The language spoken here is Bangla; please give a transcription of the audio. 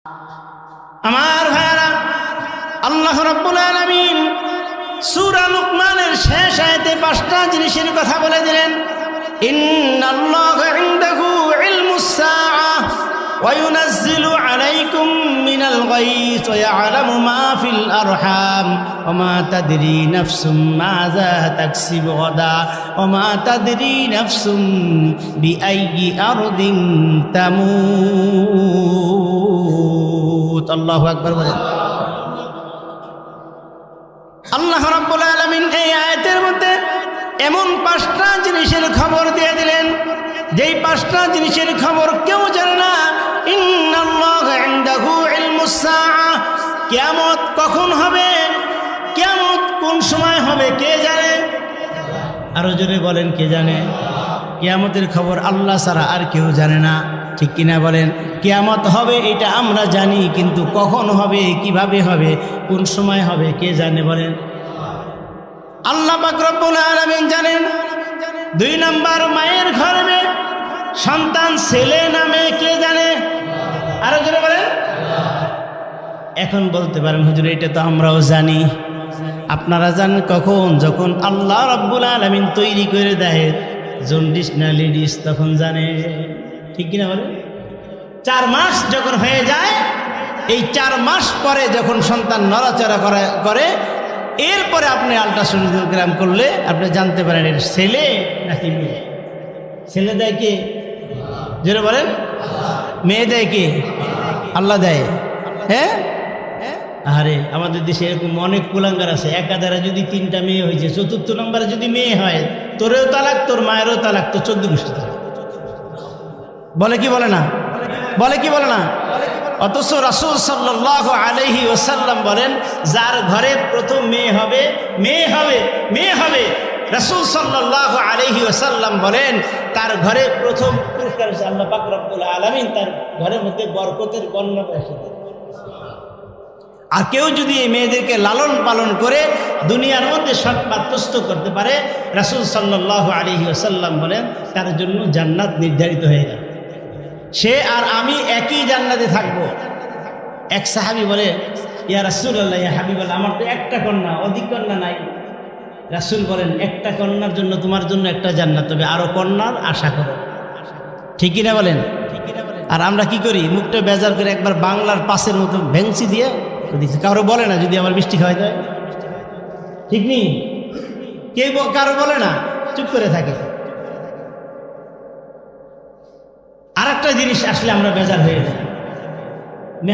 আমার ভাইরা, আল্লাহ রাব্বুল আলামিন সূরা লুকমানের শেষ আয়াতে 5টা জিনিসের কথা বলে দিলেন। ইন্নাল্লাহা ইনদাহু ইলমুস সাআহ ওয়া ইউনাজ্জিলু আলাইকুম মিনাল গায়থি ওয়া ইয়ালামু মা ফিল আরহাম ওয়া মা তাদরি নাফসুম মাযা তাকসিবু গাদা ওয়া মা তাদরি নাফসুম বিআইয়ি আরদিন তামুত। আল্লাহু আকবার বলেন। আল্লাহ রাব্বুল আলামিন এই আয়াতের মধ্যে এমন 5টা জিনিসের খবর দিয়ে দিলেন, যেই 5টা জিনিসের খবর কেউ জানে না। ইন্নাল্লাহা ইনদাহু ইলমুস সাআহ, কিয়ামত কখন হবে, কিয়ামত কোন সময় হবে কে জানে? আরো জোরে বলেন, কে জানে? কিয়ামতের খবর আল্লাহ ছাড়া আর কেউ জানে না, ঠিক কিনা বলেন? কিয়ামত হবে এটা আমরা জানি, কিন্তু কখন হবে, কিভাবে হবে, কোন সময় হবে কে জানে বলেন? আল্লাহ পাক রব্বুল আলামিন জানেন। 2 নাম্বার, মায়ের গর্ভে সন্তান ছেলে নামে কে জানে? আরো জোরে বলেন। এখন বলতে পারেন হুজুর এটা তো আমরাও জানি। আপনারা জানেন কখন? যখন আল্লাহ রাব্বুল আলামিন তৈরি করে দেয় জন্ডিস না লেডিস, তখন জানে, ঠিক কিনা বলেন? 4 মাস যখন হয়ে যায়, এই 4 মাস পরে যখন সন্তান নড়াচড়া করে এরপরে আপনি আল্ট্রাসোনোগ্রাম করলে আপনি জানতে পারেন এর ছেলে নাকি মেয়ে। ছেলে দেয় কে? জোরে বলেন। মেয়ে দেয় কে? আল্লাহ দেয়। হ্যাঁ, আরে আমাদের দেশে এরকম অনেক কুলাঙ্গার আছে। একাধারে যদি 3টা মেয়ে হয়েছে, 4র্থ নম্বরে যদি মেয়ে হয়, তোরেও তালাক, তোর মায়েরও তালাক, তো 14 গোষ্ঠী তালাক। বলে কি বলে না? বলে কি বলে না? অথচ রাসূল সাল্লাল্লাহু আলাইহি ওয়াসাল্লাম বলেন, যার ঘরে প্রথম মেয়ে হবে, মেয়ে হবে, মেয়ে হবে, রাসূল সাল্লাল্লাহু আলাইহি ওয়াসাল্লাম বলেন তার ঘরে প্রথম পুরস্কার হচ্ছে আল্লাহ পাক রব্বুল আলামিন তার ঘরের মধ্যে বরকতের কন্যা এসে দেন। আর কেউ যদি এই মেয়েদেরকে লালন পালন করে দুনিয়ার মধ্যে সৎ পাত্রস্থ করতে পারে, রাসূল সাল্লাল্লাহু আলাইহি ওয়াসাল্লাম বলেন তার জন্য জান্নাত নির্ধারিত হয়ে গেল। সে আর আমি একই জান্নাতে থাকব। এক সাহাবী বলে, ইয়া রাসূলুল্লাহ, ইয়া হাবিবাল্লাহ, আমার তো একটা কন্যা, অধিক কন্যা নাই। রাসূল বলেন, একটা কন্যার জন্য তোমার জন্য একটা জান্নাত, তবে আরো কন্যার আশা করো। ঠিকই না বলেন? আর আমরা কি করি? মুখটা বেজার করে একবার বাংলার পাশের মতো ভেংসি দিয়ে দিচ্ছি। কারো বলে না যদি আমার মিষ্টি খাওয়াই দেয়? ঠিক নেই, কেউ কারো বলে না, চুপ করে থাকে। আর একটা জিনিস আসলে আমরা বেজার হয়ে যাই।